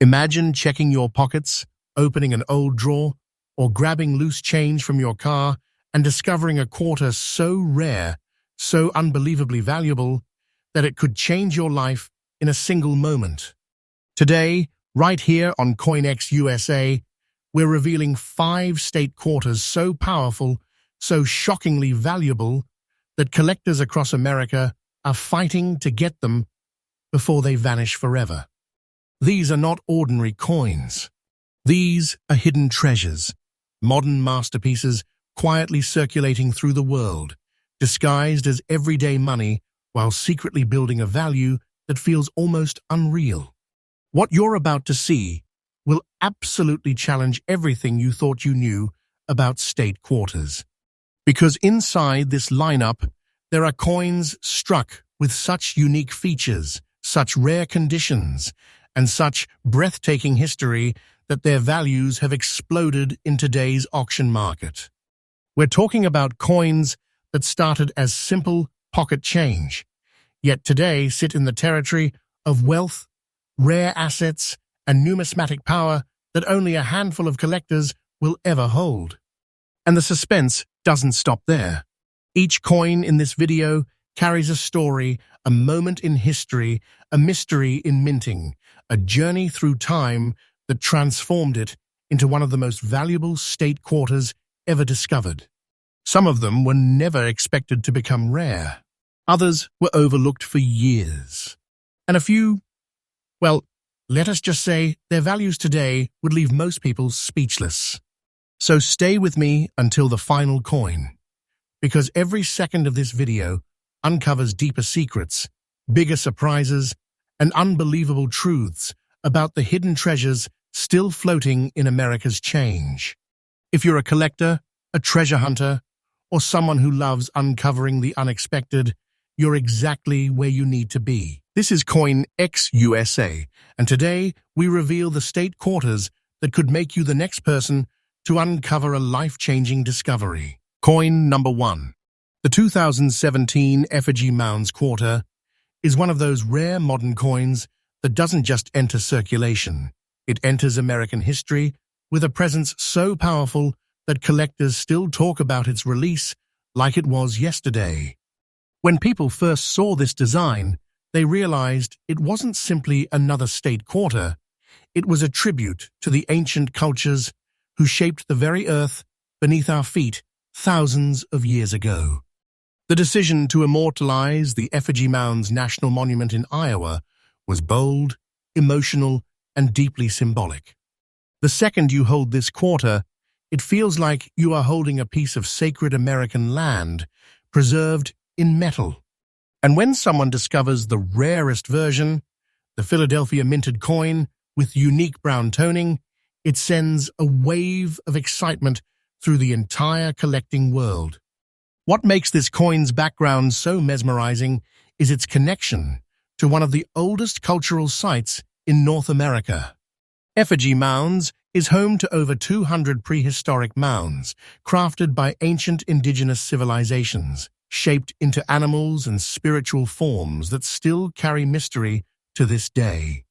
Imagine checking your pockets, opening an old drawer, or grabbing loose change from your car and discovering a quarter so rare, so unbelievably valuable, that it could change your life in a single moment. Today, right here on CoinX USA, we're revealing 5 state quarters so powerful, so shockingly valuable, that collectors across America are fighting to get them before they vanish forever. These are not ordinary coins. These are hidden treasures, modern masterpieces quietly circulating through the world, disguised as everyday money while secretly building a value that feels almost unreal. What you're about to see will absolutely challenge everything you thought you knew about state quarters. Because inside this lineup, there are coins struck with such unique features, such rare conditions, and such breathtaking history that their values have exploded in today's auction market. We're talking about coins that started as simple pocket change, yet today sit in the territory of wealth, rare assets, and numismatic power that only a handful of collectors will ever hold. And the suspense doesn't stop there. Each coin in this video carries a story, a moment in history, a mystery in minting, a journey through time that transformed it into one of the most valuable state quarters ever discovered. Some of them were never expected to become rare. Others were overlooked for years. And a few, well, let us just say their values today would leave most people speechless. So stay with me until the final coin, because every second of this video uncovers deeper secrets, bigger surprises, and unbelievable truths about the hidden treasures still floating in America's change. If you're a collector, a treasure hunter, or someone who loves uncovering the unexpected, you're exactly where you need to be. This is CoinX USA, and today we reveal the state quarters that could make you the next person to uncover a life-changing discovery. Coin number 1. The 2017 Effigy Mounds quarter is one of those rare modern coins that doesn't just enter circulation. It enters American history with a presence so powerful that collectors still talk about its release like it was yesterday. When people first saw this design, they realized it wasn't simply another state quarter. It was a tribute to the ancient cultures who shaped the very earth beneath our feet thousands of years ago. The decision to immortalize the Effigy Mounds National Monument in Iowa was bold, emotional, and deeply symbolic. The second you hold this quarter, it feels like you are holding a piece of sacred American land, preserved in metal. And when someone discovers the rarest version, the Philadelphia minted coin with unique brown toning, it sends a wave of excitement through the entire collecting world. What makes this coin's background so mesmerizing is its connection to one of the oldest cultural sites in North America. Effigy Mounds is home to over 200 prehistoric mounds, crafted by ancient indigenous civilizations, shaped into animals and spiritual forms that still carry mystery to this day.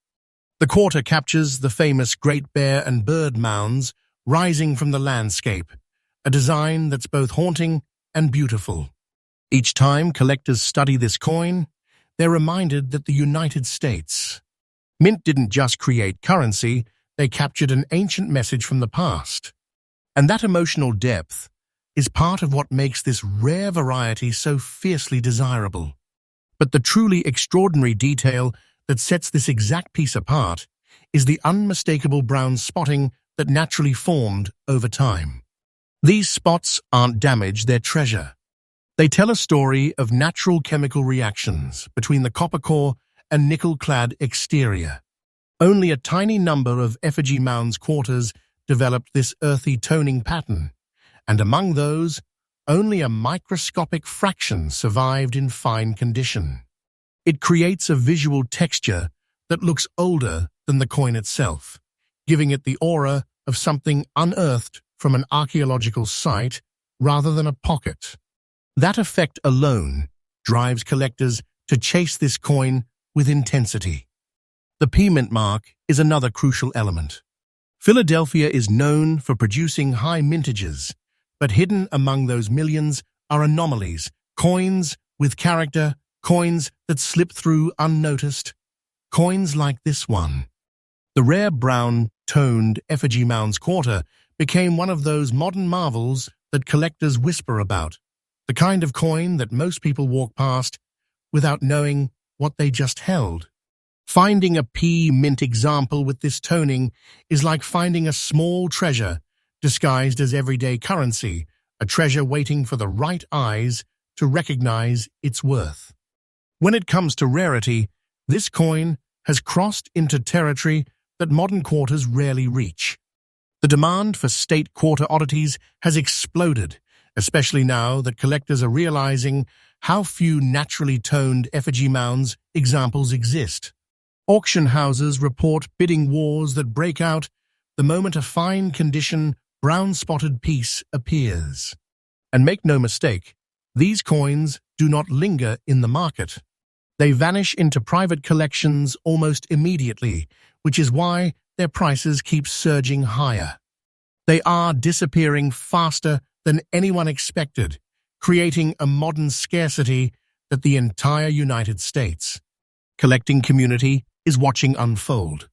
The quarter captures the famous Great Bear and Bird mounds rising from the landscape, a design that's both haunting and beautiful. Each time collectors study this coin, they're reminded that the United States Mint didn't just create currency, they captured an ancient message from the past. And that emotional depth is part of what makes this rare variety so fiercely desirable. But the truly extraordinary detail that sets this exact piece apart is the unmistakable brown spotting that naturally formed over time. These spots aren't damage, they're treasure. They tell a story of natural chemical reactions between the copper core and nickel-clad exterior. Only a tiny number of Effigy Mounds quarters developed this earthy toning pattern, and among those, only a microscopic fraction survived in fine condition. It creates a visual texture that looks older than the coin itself, giving it the aura of something unearthed from an archaeological site rather than a pocket. That effect alone drives collectors to chase this coin with intensity. The P mint mark is another crucial element. Philadelphia is known for producing high mintages, but hidden among those millions are anomalies, coins with character, coins that slip through unnoticed, coins like this one. The rare brown-toned Effigy Mounds quarter became one of those modern marvels that collectors whisper about, the kind of coin that most people walk past without knowing what they just held. Finding a P mint example with this toning is like finding a small treasure disguised as everyday currency, a treasure waiting for the right eyes to recognize its worth. When it comes to rarity, this coin has crossed into territory that modern quarters rarely reach. The demand for state quarter oddities has exploded, especially now that collectors are realizing how few naturally toned Effigy Mounds examples exist. Auction houses report bidding wars that break out the moment a fine condition, brown-spotted piece appears. And make no mistake, these coins do not linger in the market. They vanish into private collections almost immediately, which is why their prices keep surging higher. They are disappearing faster than anyone expected, creating a modern scarcity that the entire United States collecting community is watching unfold.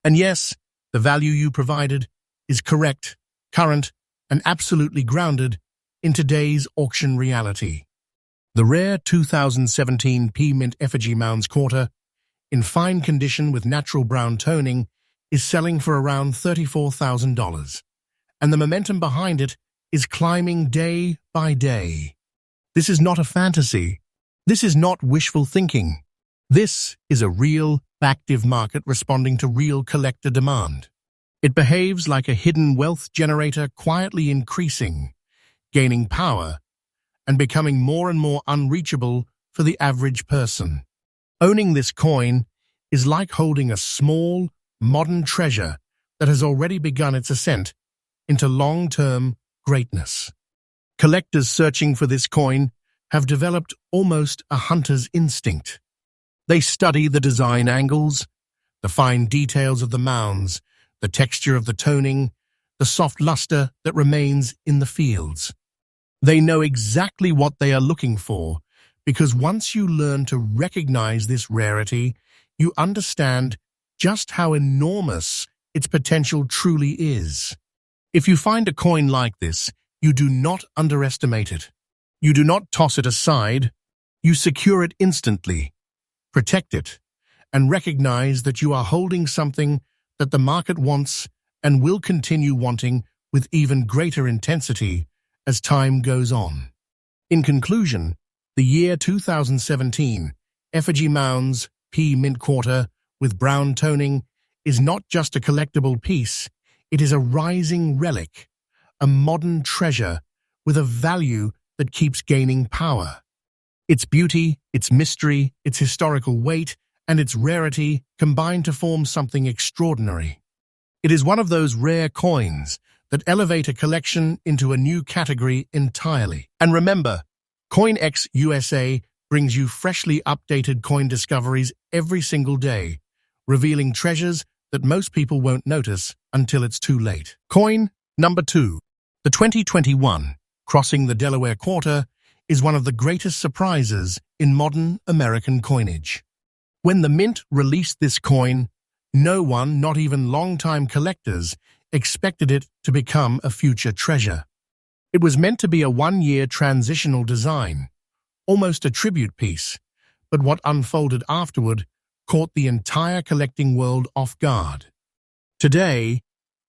And yes, the value you provided is correct, current, and absolutely grounded in today's auction reality. The rare 2017 P Mint Effigy Mounds quarter, in fine condition with natural brown toning, is selling for around $34,000, and the momentum behind it is climbing day by day. This is not a fantasy. This is not wishful thinking. This is a real, active market responding to real collector demand. It behaves like a hidden wealth generator, quietly increasing, gaining power, and becoming more and more unreachable for the average person. Owning this coin is like holding a small, modern treasure that has already begun its ascent into long-term greatness. Collectors searching for this coin have developed almost a hunter's instinct. They study the design angles, the fine details of the mounds, the texture of the toning, the soft luster that remains in the fields. They know exactly what they are looking for, because once you learn to recognize this rarity, you understand just how enormous its potential truly is. If you find a coin like this, you do not underestimate it. You do not toss it aside. You secure it instantly, protect it, and recognize that you are holding something that the market wants and will continue wanting with even greater intensity as time goes on. In conclusion, the year 2017 Effigy Mounds P Mint Quarter with brown toning is not just a collectible piece, it is a rising relic, a modern treasure with a value that keeps gaining power. Its beauty, its mystery, its historical weight, and its rarity combine to form something extraordinary. It is one of those rare coins that elevate a collection into a new category entirely. And remember, CoinX USA brings you freshly updated coin discoveries every single day, revealing treasures that most people won't notice until it's too late. Coin number 2. The 2021 Crossing the Delaware Quarter is one of the greatest surprises in modern American coinage. When the Mint released this coin, no one, not even longtime collectors, expected it to become a future treasure. It was meant to be a one-year transitional design, almost a tribute piece, but what unfolded afterward caught the entire collecting world off guard. Today,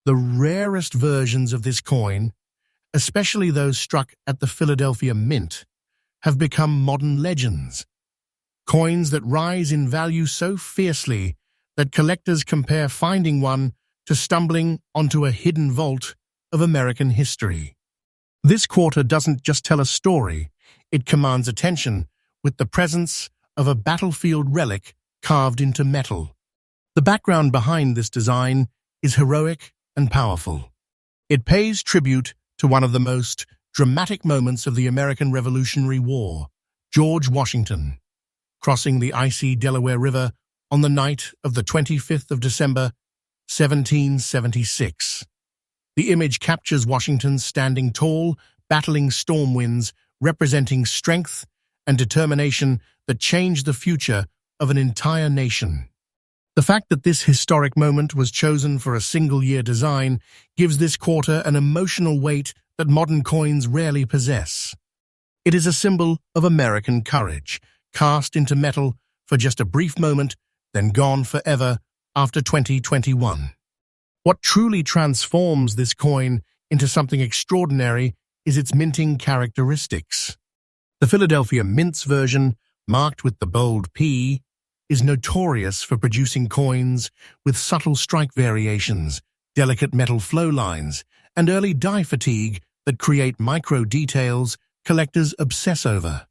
the rarest versions of this coin, especially those struck at the Philadelphia Mint, have become modern legends. Coins that rise in value so fiercely that collectors compare finding one to stumbling onto a hidden vault of American history. This quarter doesn't just tell a story, it commands attention with the presence of a battlefield relic carved into metal. The background behind this design is heroic and powerful. It pays tribute to one of the most dramatic moments of the American Revolutionary War, George Washington, crossing the icy Delaware River on the night of the 25th of December, 1776. The image captures Washington standing tall, battling storm winds, representing strength and determination that changed the future of an entire nation. The fact that this historic moment was chosen for a single-year design gives this quarter an emotional weight that modern coins rarely possess. It is a symbol of American courage, cast into metal for just a brief moment, then gone forever after 2021. What truly transforms this coin into something extraordinary is its minting characteristics. The Philadelphia Mint's version, marked with the bold P, is notorious for producing coins with subtle strike variations, delicate metal flow lines, and early die fatigue that create micro-details collectors obsess over.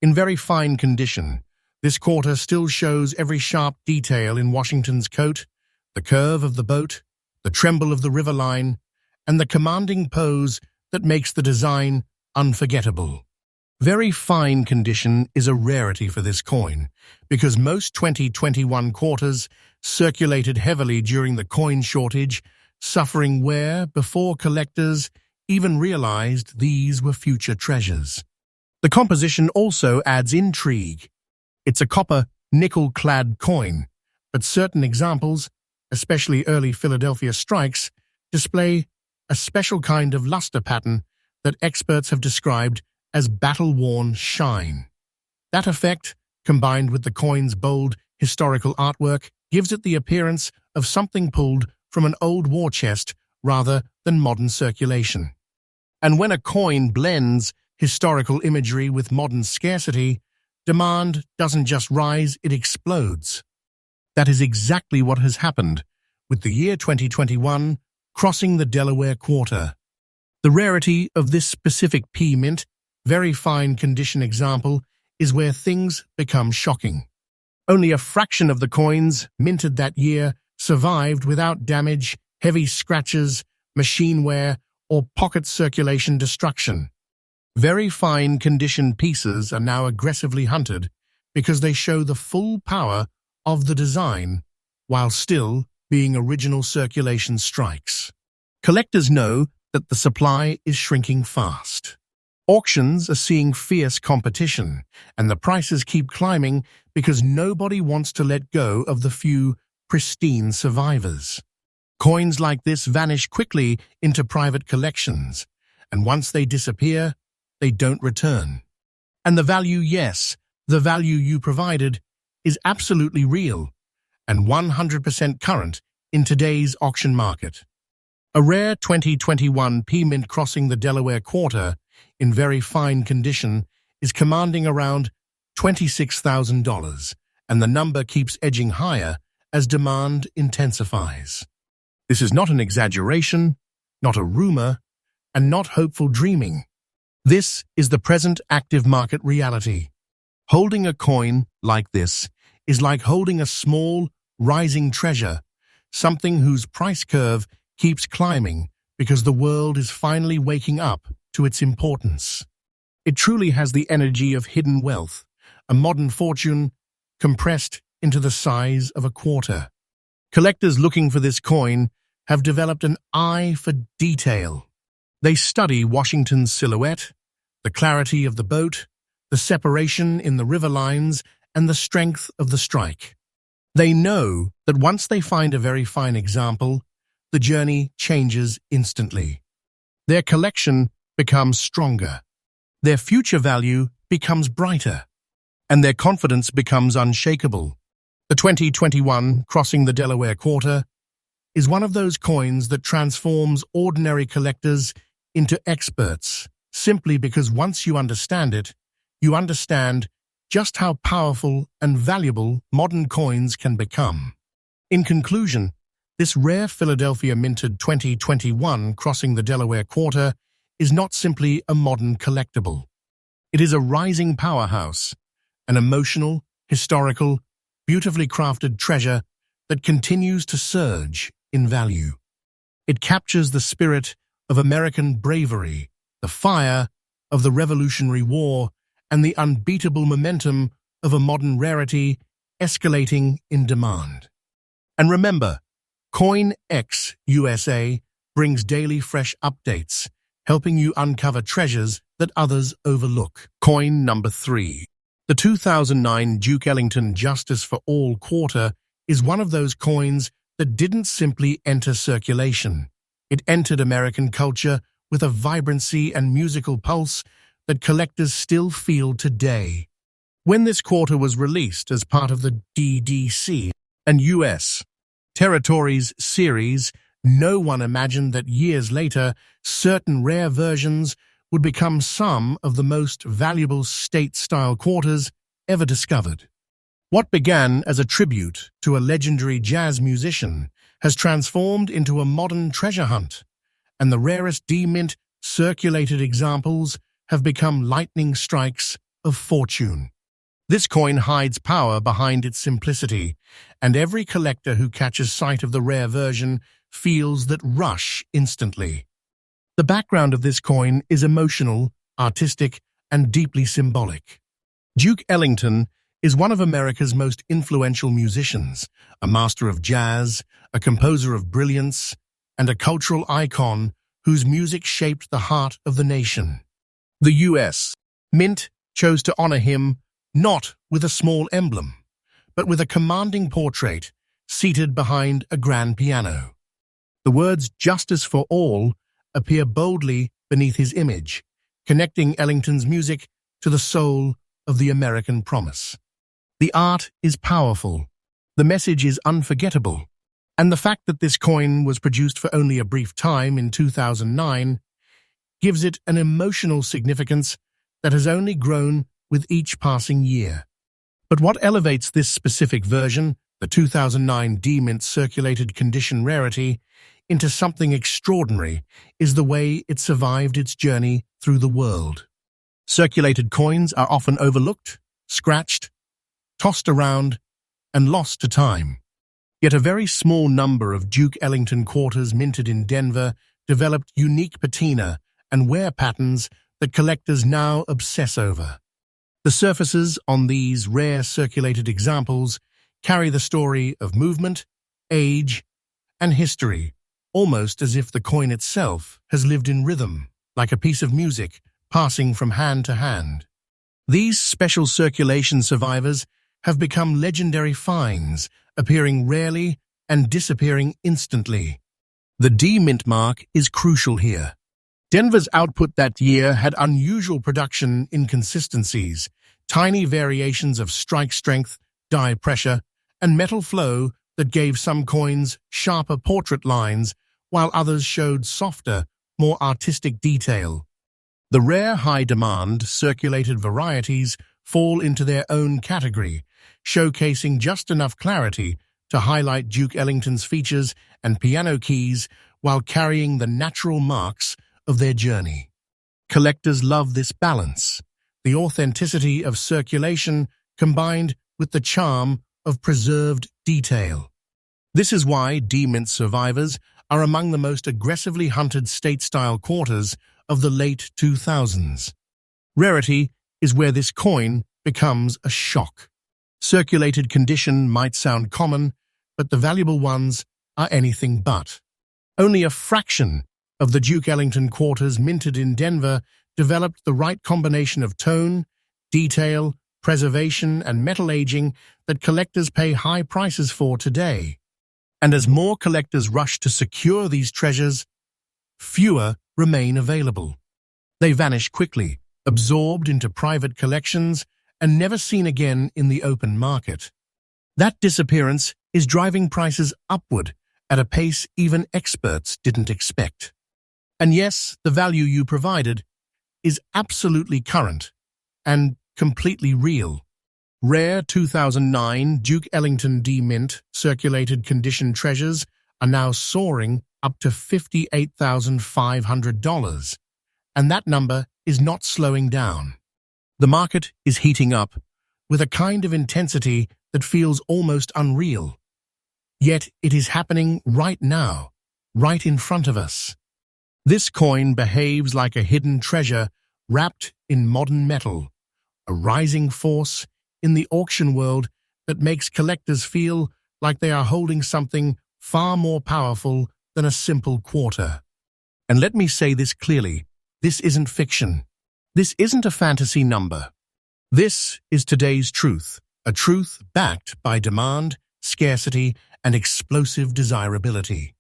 In very fine condition, this quarter still shows every sharp detail in Washington's coat, the curve of the boat, the tremble of the river line, and the commanding pose that makes the design unforgettable. Very fine condition is a rarity for this coin, because most 2021 quarters circulated heavily during the coin shortage, suffering wear before collectors even realized these were future treasures. The composition also adds intrigue. It's a copper, nickel-clad coin, but certain examples, especially early Philadelphia strikes, display a special kind of luster pattern that experts have described as battle-worn shine. That effect, combined with the coin's bold, historical artwork, gives it the appearance of something pulled from an old war chest rather than modern circulation. And when a coin blends historical imagery with modern scarcity, demand doesn't just rise, it explodes. That is exactly what has happened with the year 2021 crossing the Delaware quarter. The rarity of this specific P mint, very fine condition example, is where things become shocking. Only a fraction of the coins minted that year survived without damage, heavy scratches, machine wear, or pocket circulation destruction. Very fine condition pieces are now aggressively hunted because they show the full power of the design while still being original circulation strikes. Collectors know that the supply is shrinking fast. Auctions are seeing fierce competition, and the prices keep climbing because nobody wants to let go of the few pristine survivors. Coins like this vanish quickly into private collections, and once they disappear, they don't return. And the value, yes, the value you provided, is absolutely real and 100% current in today's auction market. A rare 2021 P-Mint crossing the Delaware quarter in very fine condition is commanding around $26,000, and the number keeps edging higher as demand intensifies. This is not an exaggeration, not a rumor, and not hopeful dreaming. This is the present active market reality. Holding a coin like this is like holding a small, rising treasure, something whose price curve keeps climbing because the world is finally waking up to its importance. It truly has the energy of hidden wealth, a modern fortune compressed into the size of a quarter. Collectors looking for this coin have developed an eye for detail. They study Washington's silhouette, the clarity of the boat, the separation in the river lines, and the strength of the strike. They know that once they find a very fine example, the journey changes instantly. Their collection becomes stronger, their future value becomes brighter, and their confidence becomes unshakable. The 2021 crossing the Delaware quarter is one of those coins that transforms ordinary collectors into experts, simply because once you understand it, you understand just how powerful and valuable modern coins can become. In conclusion, this rare Philadelphia minted 2021 crossing the Delaware quarter is not simply a modern collectible. It is a rising powerhouse, an emotional, historical, beautifully crafted treasure that continues to surge in value. It captures the spirit of American bravery, the fire of the Revolutionary War, and the unbeatable momentum of a modern rarity escalating in demand. And remember, CoinX USA brings daily fresh updates, helping you uncover treasures that others overlook. Coin number 3. The 2009 Duke Ellington Justice for All quarter is one of those coins that didn't simply enter circulation. It entered American culture with a vibrancy and musical pulse that collectors still feel today. When this quarter was released as part of the DDC and U.S. Territories series, no one imagined that years later, certain rare versions would become some of the most valuable state-style quarters ever discovered. What began as a tribute to a legendary jazz musician has transformed into a modern treasure hunt, and the rarest D-mint circulated examples have become lightning strikes of fortune. This coin hides power behind its simplicity, and every collector who catches sight of the rare version feels that rush instantly. The background of this coin is emotional, artistic, and deeply symbolic. Duke Ellington is one of America's most influential musicians, a master of jazz, a composer of brilliance, and a cultural icon whose music shaped the heart of the nation. The U.S. Mint chose to honor him not with a small emblem, but with a commanding portrait seated behind a grand piano. The words "Justice for All" appear boldly beneath his image, connecting Ellington's music to the soul of the American promise. The art is powerful, the message is unforgettable, and the fact that this coin was produced for only a brief time in 2009 gives it an emotional significance that has only grown with each passing year. But what elevates this specific version, the 2009 D-Mint circulated condition rarity, into something extraordinary is the way it survived its journey through the world. Circulated coins are often overlooked, scratched, tossed around, and lost to time. Yet a very small number of Duke Ellington quarters minted in Denver developed unique patina and wear patterns that collectors now obsess over. The surfaces on these rare circulated examples carry the story of movement, age, and history, almost as if the coin itself has lived in rhythm, like a piece of music passing from hand to hand. These special circulation survivors have become legendary finds, appearing rarely and disappearing instantly. The D-Mint mark is crucial here. Denver's output that year had unusual production inconsistencies, tiny variations of strike strength, die pressure, and metal flow that gave some coins sharper portrait lines, while others showed softer, more artistic detail. The rare high-demand circulated varieties fall into their own category, showcasing just enough clarity to highlight Duke Ellington's features and piano keys while carrying the natural marks of their journey. Collectors love this balance, the authenticity of circulation combined with the charm of preserved detail. This is why D-Mint survivors are among the most aggressively hunted state-style quarters of the late 2000s. Rarity is where this coin becomes a shock. Circulated condition might sound common, but the valuable ones are anything but. Only a fraction of the Duke Ellington quarters minted in Denver developed the right combination of tone, detail, preservation, and metal aging that collectors pay high prices for today. And as more collectors rush to secure these treasures, fewer remain available. They vanish quickly, absorbed into private collections, and never seen again in the open market. That disappearance is driving prices upward at a pace even experts didn't expect. And yes, the value you provided is absolutely current and completely real. Rare 2009 Duke Ellington D-Mint circulated condition treasures are now soaring up to $58,500, and that number is not slowing down. The market is heating up with a kind of intensity that feels almost unreal. Yet it is happening right now, right in front of us. This coin behaves like a hidden treasure wrapped in modern metal, a rising force in the auction world that makes collectors feel like they are holding something far more powerful than a simple quarter. And let me say this clearly, this isn't fiction. This isn't a fantasy number. This is today's truth, a truth backed by demand, scarcity, and explosive desirability.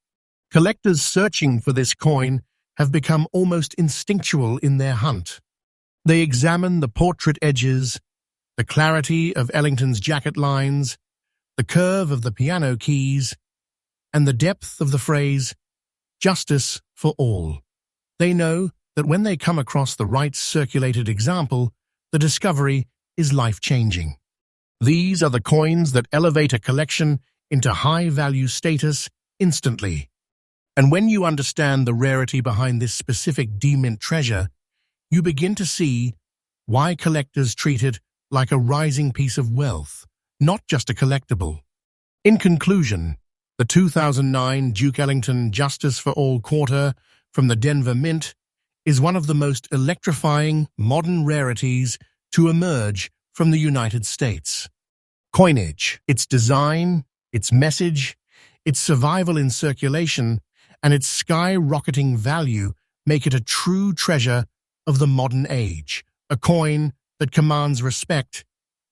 Collectors searching for this coin have become almost instinctual in their hunt. They examine the portrait edges, the clarity of Ellington's jacket lines, the curve of the piano keys, and the depth of the phrase, "Justice for all." They know that when they come across the right circulated example, the discovery is life-changing. These are the coins that elevate a collection into high-value status instantly. And when you understand the rarity behind this specific demint treasure, you begin to see why collectors treat it like a rising piece of wealth, not just a collectible. In conclusion, the 2009 Duke Ellington Justice for All quarter from the Denver Mint is one of the most electrifying modern rarities to emerge from the United States. Coinage, its design, its message, its survival in circulation, and its skyrocketing value make it a true treasure of the modern age, a coin that commands respect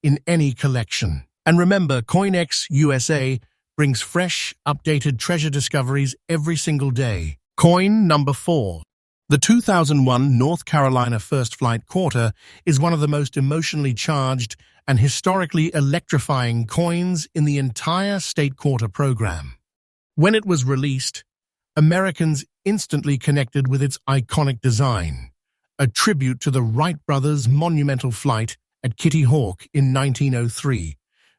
in any collection. And remember, CoinX USA brings fresh, updated treasure discoveries every single day. Coin number 4. The 2001 North Carolina First Flight Quarter is one of the most emotionally charged and historically electrifying coins in the entire state quarter program. When it was released, Americans instantly connected with its iconic design, a tribute to the Wright brothers' monumental flight at Kitty Hawk in 1903,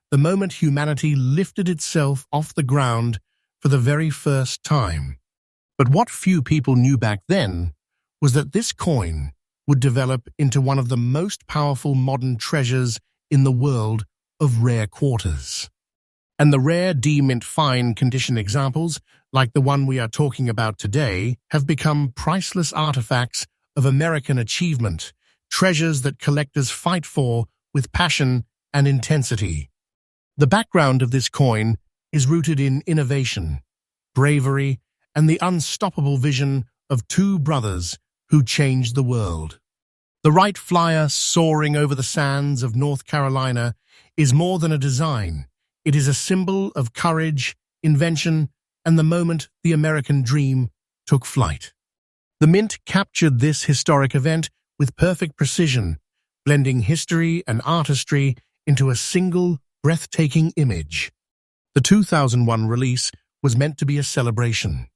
the moment humanity lifted itself off the ground for the very first time. But what few people knew back then was that this coin would develop into one of the most powerful modern treasures in the world of rare quarters. And the rare demint fine condition examples, like the one we are talking about today, have become priceless artifacts of American achievement, treasures that collectors fight for with passion and intensity. The background of this coin is rooted in innovation, bravery, and the unstoppable vision of two brothers who changed the world. The Wright Flyer soaring over the sands of North Carolina is more than a design. It is a symbol of courage, invention, and the moment the American dream took flight. The Mint captured this historic event with perfect precision, blending history and artistry into a single, breathtaking image. The 2001 release was meant to be a celebration.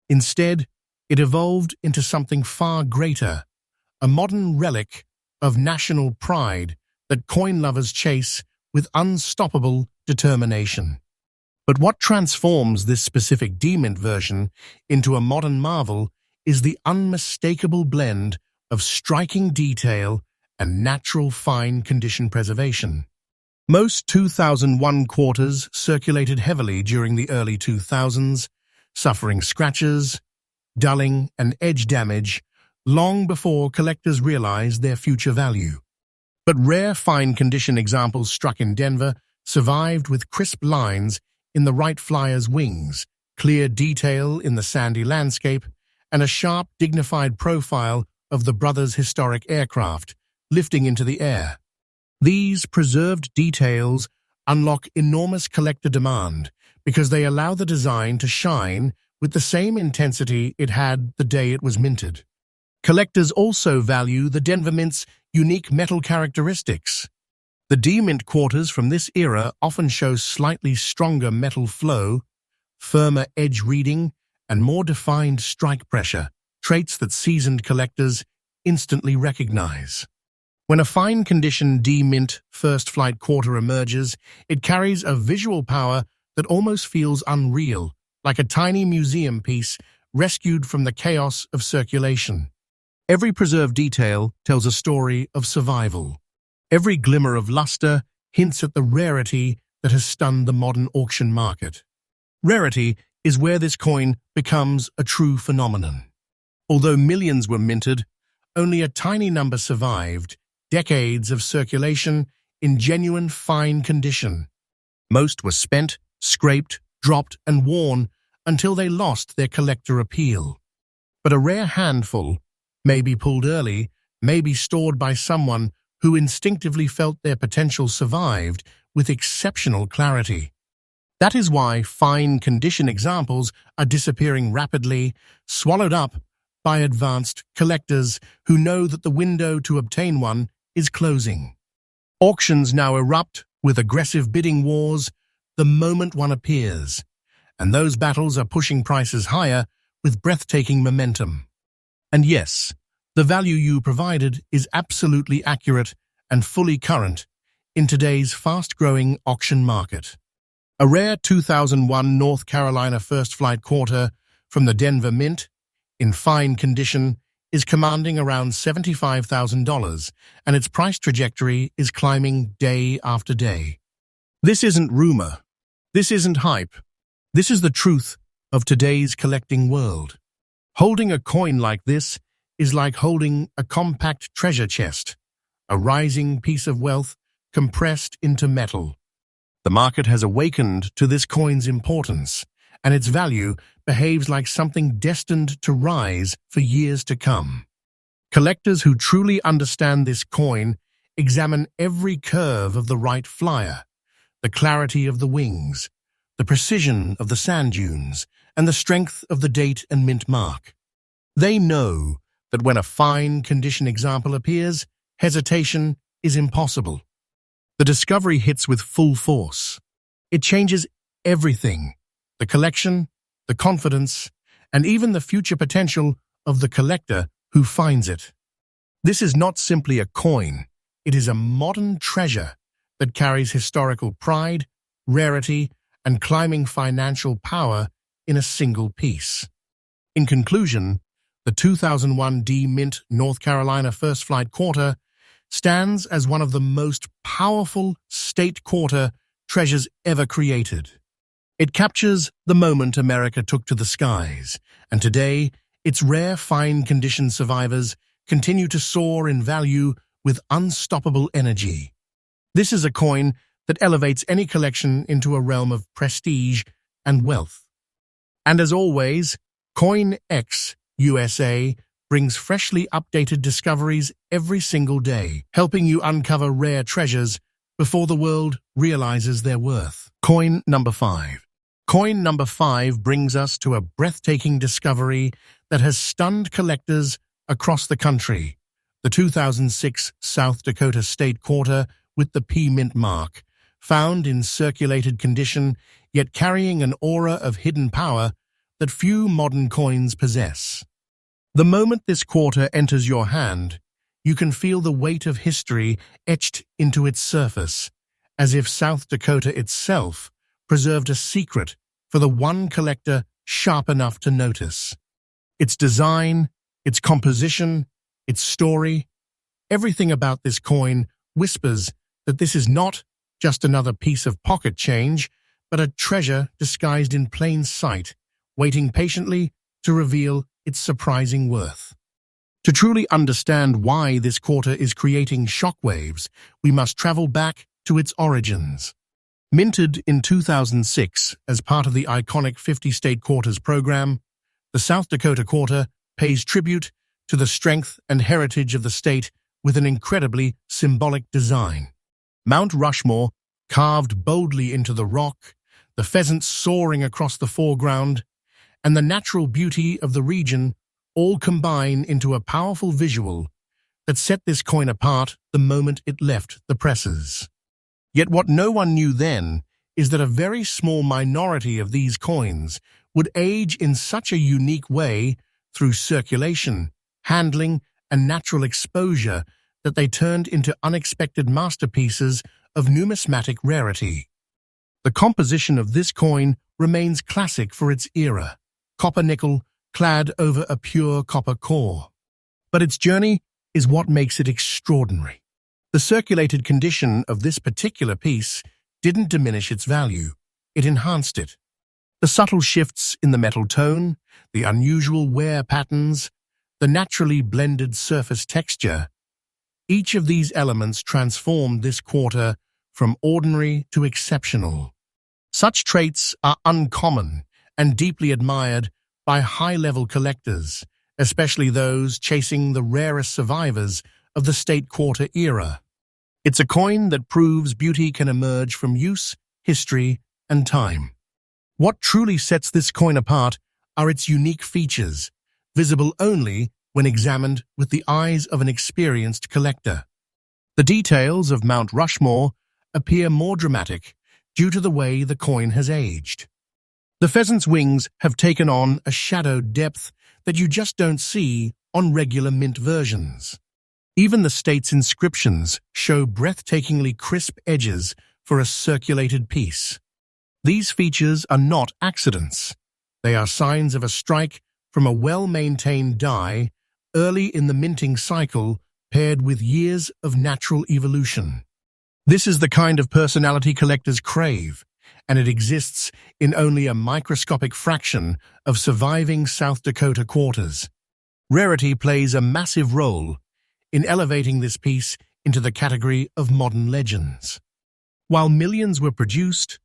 Instead, it evolved into something far greater, a modern relic of national pride that coin lovers chase with unstoppable determination. But what transforms this specific demint version into a modern marvel is the unmistakable blend of striking detail and natural fine condition preservation. Most 2001 quarters circulated heavily during the early 2000s, suffering scratches, dulling, and edge damage long before collectors realized their future value. But rare fine condition examples struck in Denver survived with crisp lines in the Wright Flyer's wings, clear detail in the sandy landscape, and a sharp, dignified profile of the brothers' historic aircraft lifting into the air. These preserved details unlock enormous collector demand because they allow the design to shine with the same intensity it had the day it was minted. Collectors also value the Denver Mint's unique metal characteristics. The demint quarters from this era often show slightly stronger metal flow, firmer edge reading, and more defined strike pressure, traits that seasoned collectors instantly recognize. When a fine-condition demint First Flight quarter emerges, it carries a visual power that almost feels unreal, like a tiny museum piece rescued from the chaos of circulation. Every preserved detail tells a story of survival. Every glimmer of luster hints at the rarity that has stunned the modern auction market. Rarity is where this coin becomes a true phenomenon. Although millions were minted, only a tiny number survived, decades of circulation in genuine fine condition. Most were spent, scraped, dropped, and worn until they lost their collector appeal. But a rare handful, maybe pulled early, may be stored by someone who instinctively felt their potential survived with exceptional clarity. That is why fine condition examples are disappearing rapidly, swallowed up by advanced collectors who know that the window to obtain one is closing. Auctions now erupt with aggressive bidding wars the moment one appears, and those battles are pushing prices higher with breathtaking momentum. And yes, the value you provided is absolutely accurate and fully current in today's fast-growing auction market. A rare 2001 North Carolina First Flight Quarter from the Denver Mint, in fine condition, is commanding around $75,000, and its price trajectory is climbing day after day. This isn't rumor. This isn't hype. This is the truth of today's collecting world. Holding a coin like this is like holding a compact treasure chest, a rising piece of wealth compressed into metal. The market has awakened to this coin's importance, and its value behaves like something destined to rise for years to come. Collectors who truly understand this coin examine every curve of the right flyer, the clarity of the wings, the precision of the sand dunes, and the strength of the date and mint mark. They know that when a fine condition example appears, hesitation is impossible. The discovery hits with full force. It changes everything: the collection, the confidence, and even the future potential of the collector who finds it. This is not simply a coin. It is a modern treasure that carries historical pride, rarity, and climbing financial power in a single piece. In conclusion, the 2001 D Mint North Carolina First Flight Quarter stands as one of the most powerful state quarter treasures ever created. It captures the moment America took to the skies, and today its rare fine condition survivors continue to soar in value with unstoppable energy. This is a coin that elevates any collection into a realm of prestige and wealth. And as always, CoinX USA brings freshly updated discoveries every single day, helping you uncover rare treasures before the world realizes their worth. Coin number 5. Coin number 5 brings us to a breathtaking discovery that has stunned collectors across the country. The 2006 South Dakota State Quarter with the P Mint mark, found in circulated condition, yet carrying an aura of hidden power that few modern coins possess. The moment this quarter enters your hand, you can feel the weight of history etched into its surface, as if South Dakota itself preserved a secret for the one collector sharp enough to notice. Its design, its composition, its story, everything about this coin whispers that this is not just another piece of pocket change, but a treasure disguised in plain sight, waiting patiently to reveal its surprising worth. To truly understand why this quarter is creating shockwaves, we must travel back to its origins. Minted in 2006 as part of the iconic 50 State Quarters program, the South Dakota Quarter pays tribute to the strength and heritage of the state with an incredibly symbolic design. Mount Rushmore carved boldly into the rock, the pheasants soaring across the foreground, and the natural beauty of the region all combine into a powerful visual that set this coin apart the moment it left the presses. Yet what no one knew then is that a very small minority of these coins would age in such a unique way through circulation, handling, and natural exposure that they turned into unexpected masterpieces of numismatic rarity. The composition of this coin remains classic for its era, copper nickel clad over a pure copper core. But its journey is what makes it extraordinary. The circulated condition of this particular piece didn't diminish its value, it enhanced it. The subtle shifts in the metal tone, the unusual wear patterns, the naturally blended surface texture, each of these elements transformed this quarter from ordinary to exceptional. Such traits are uncommon and deeply admired by high-level collectors, especially those chasing the rarest survivors of the state quarter era. It's a coin that proves beauty can emerge from use, history, and time. What truly sets this coin apart are its unique features, visible only when examined with the eyes of an experienced collector. The details of Mount Rushmore appear more dramatic due to the way the coin has aged. The pheasant's wings have taken on a shadowed depth that you just don't see on regular mint versions. Even the state's inscriptions show breathtakingly crisp edges for a circulated piece. These features are not accidents. They are signs of a strike from a well-maintained die early in the minting cycle paired with years of natural evolution. This is the kind of personality collectors crave, and it exists in only a microscopic fraction of surviving South Dakota quarters. Rarity plays a massive role in elevating this piece into the category of modern legends. While millions were produced,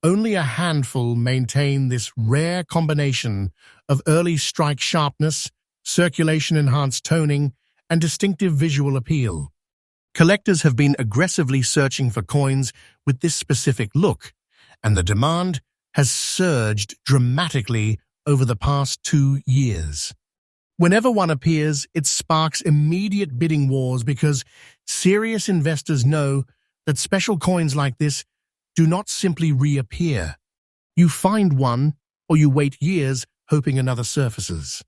only a handful maintain this rare combination of early strike sharpness, circulation-enhanced toning, and distinctive visual appeal. Collectors have been aggressively searching for coins with this specific look, and the demand has surged dramatically over the past 2 years. Whenever one appears, it sparks immediate bidding wars because serious investors know that special coins like this do not simply reappear. You find one, or you wait years hoping another surfaces.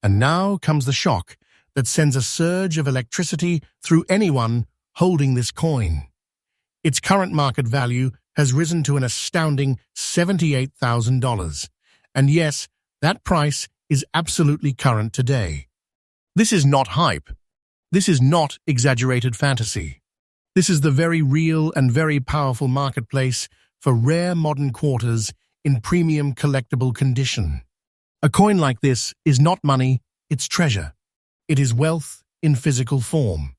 And now comes the shock that sends a surge of electricity through anyone holding this coin. Its current market value has risen to an astounding $78,000. And yes, that price is absolutely current today. This is not hype. This is not exaggerated fantasy. This is the very real and very powerful marketplace for rare modern quarters in premium collectible condition. A coin like this is not money, it's treasure. It is wealth in physical form.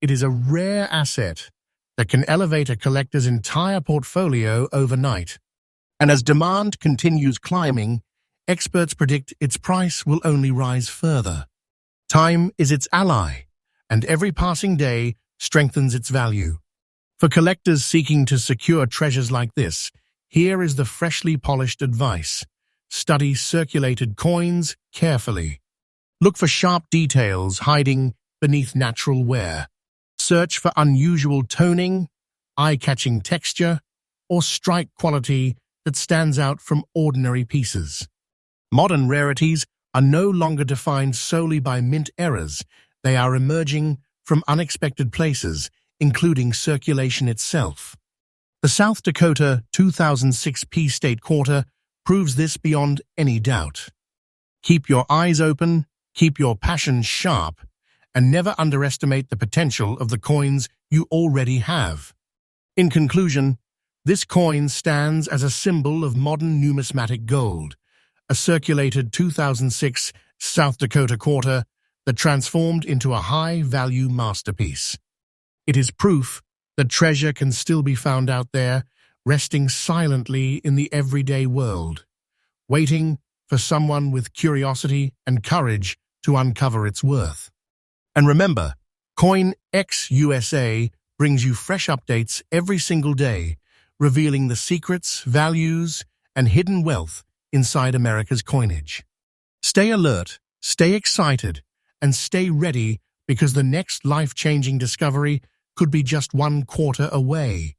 It is a rare asset that can elevate a collector's entire portfolio overnight. And as demand continues climbing, experts predict its price will only rise further. Time is its ally, and every passing day strengthens its value. For collectors seeking to secure treasures like this, here is the freshly polished advice. Study circulated coins carefully. Look for sharp details hiding beneath natural wear. Search for unusual toning, eye-catching texture, or strike quality that stands out from ordinary pieces. Modern rarities are no longer defined solely by mint errors. They are emerging from unexpected places, including circulation itself. The South Dakota 2006 P-State Quarter proves this beyond any doubt. Keep your eyes open, keep your passion sharp, and never underestimate the potential of the coins you already have. In conclusion, this coin stands as a symbol of modern numismatic gold, a circulated 2006 South Dakota quarter that transformed into a high-value masterpiece. It is proof that treasure can still be found out there, resting silently in the everyday world, waiting for someone with curiosity and courage to uncover its worth. And remember, coinXUSA brings you fresh updates every single day, revealing the secrets, values, and hidden wealth inside America's coinage. Stay alert, stay excited, and stay ready because the next life-changing discovery could be just 1 quarter away.